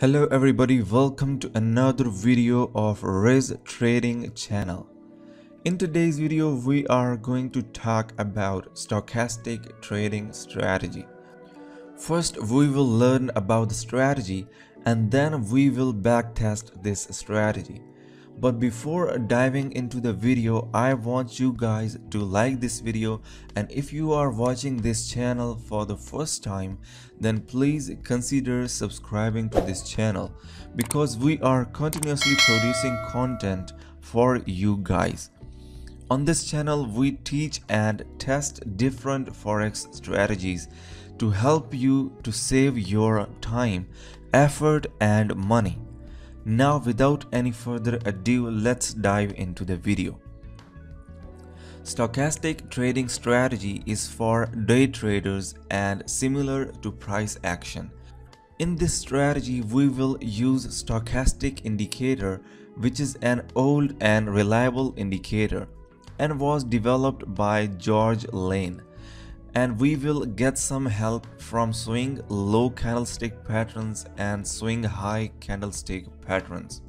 Hello everybody, welcome to another video of Riz Trading channel. In today's video, we are going to talk about stochastic trading strategy. First, we will learn about the strategy and then we will backtest this strategy. But before diving into the video, I want you guys to like this video, and if you are watching this channel for the first time, then please consider subscribing to this channel because we are continuously producing content for you guys. On this channel, we teach and test different Forex strategies to help you to save your time, effort and money. Now, without any further ado, let's dive into the video. Stochastic trading strategy is for day traders and similar to price action. In this strategy, we will use Stochastic Indicator, which is an old and reliable indicator and was developed by George Lane. And we will get some help from swing low candlestick patterns and swing high candlestick patterns.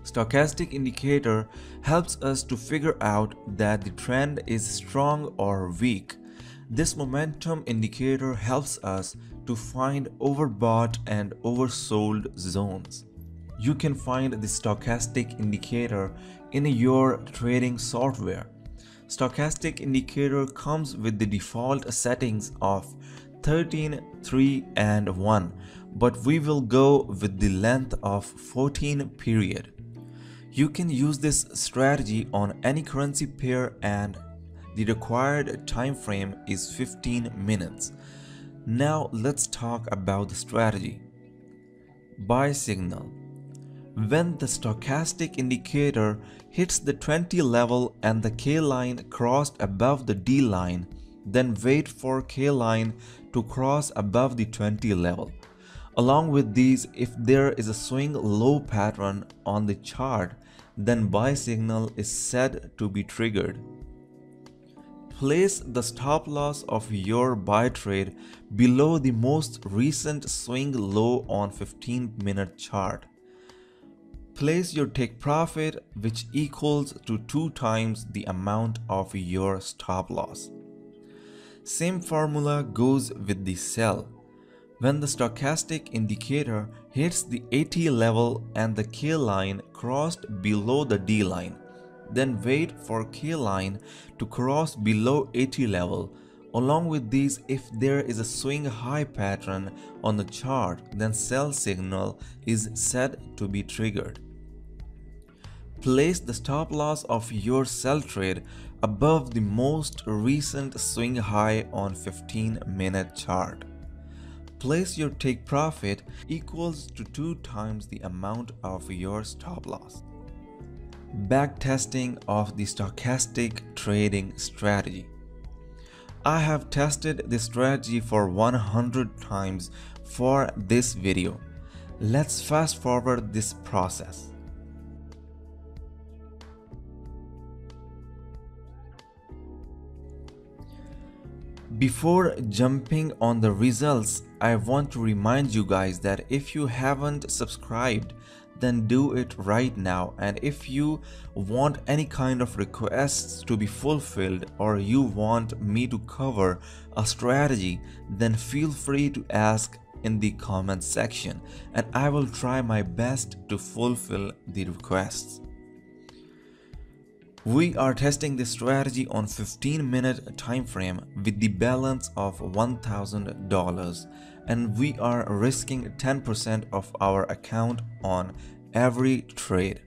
Stochastic indicator helps us to figure out that the trend is strong or weak. This momentum indicator helps us to find overbought and oversold zones. You can find the stochastic indicator in your trading software. Stochastic indicator comes with the default settings of 13, 3 and 1, but we will go with the length of 14 period. You can use this strategy on any currency pair and the required time frame is 15 minutes. Now let's talk about the strategy. Buy signal. When the stochastic indicator hits the 20 level and the K line crossed above the D line, then wait for K line to cross above the 20 level. Along with these, if there is a swing low pattern on the chart, then buy signal is said to be triggered. Place the stop loss of your buy trade below the most recent swing low on 15-minute chart. Place your take profit, which equals to 2 times the amount of your stop loss. Same formula goes with the sell. When the stochastic indicator hits the 80 level and the K line crossed below the D line, then wait for K line to cross below 80 level. Along with these, if there is a swing high pattern on the chart, then sell signal is said to be triggered. Place the stop loss of your sell trade above the most recent swing high on 15-minute chart. Place your take profit equals to 2 times the amount of your stop loss. Backtesting of the stochastic trading strategy. I have tested this strategy for 100 times for this video. Let's fast forward this process. Before jumping on the results, I want to remind you guys that if you haven't subscribed, then do it right now. And if you want any kind of requests to be fulfilled or you want me to cover a strategy, then feel free to ask in the comment section and I will try my best to fulfill the requests. We are testing this strategy on 15-minute time frame with the balance of $1,000 and we are risking 10% of our account on every trade.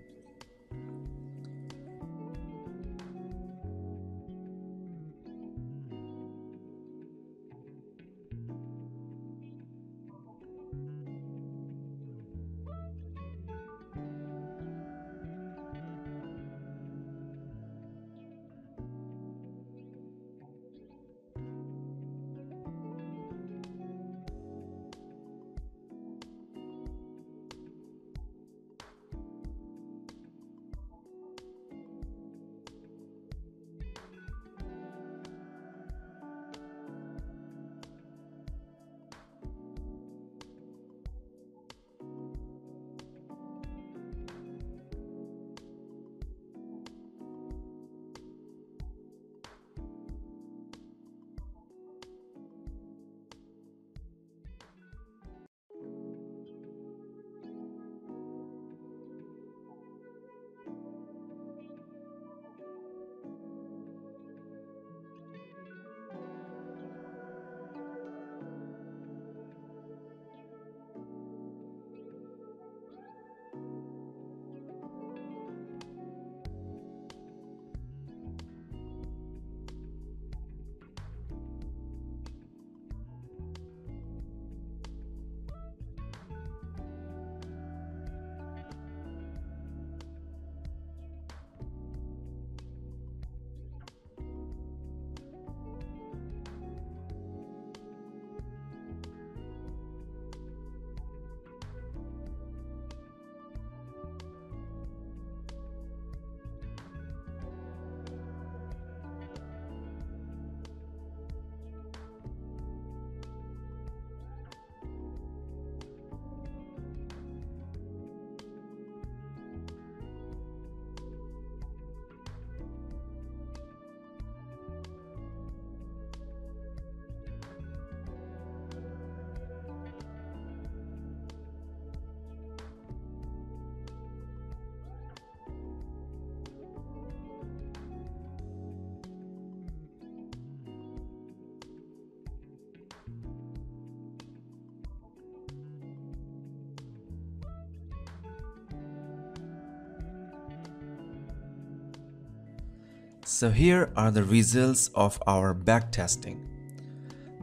So here are the results of our backtesting.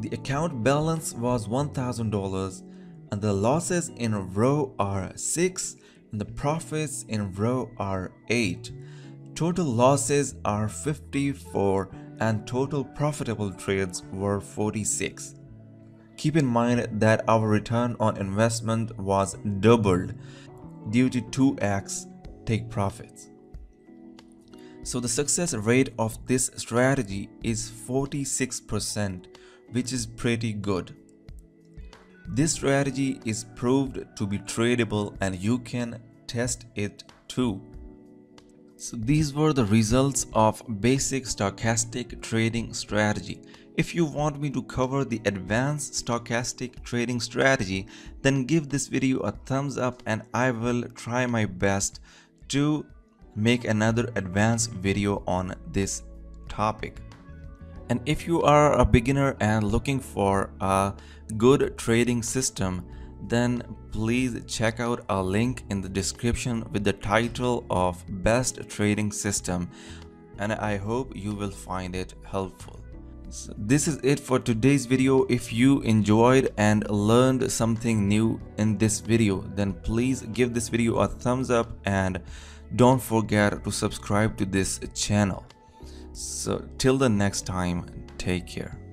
The account balance was $1,000 and the losses in row are 6 and the profits in row are 8. Total losses are 54 and total profitable trades were 46. Keep in mind that our return on investment was doubled due to 2x take profits. So the success rate of this strategy is 46%, which is pretty good. This strategy is proved to be tradable and you can test it too. So these were the results of basic stochastic trading strategy. If you want me to cover the advanced stochastic trading strategy, then give this video a thumbs up and I will try my best to make another advanced video on this topic. And if you are a beginner and looking for a good trading system, then please check out a link in the description with the title of Best Trading System, and I hope you will find it helpful. So this is it for today's video. If you enjoyed and learned something new in this video, then please give this video a thumbs up and don't forget to subscribe to this channel. So till the next time, take care.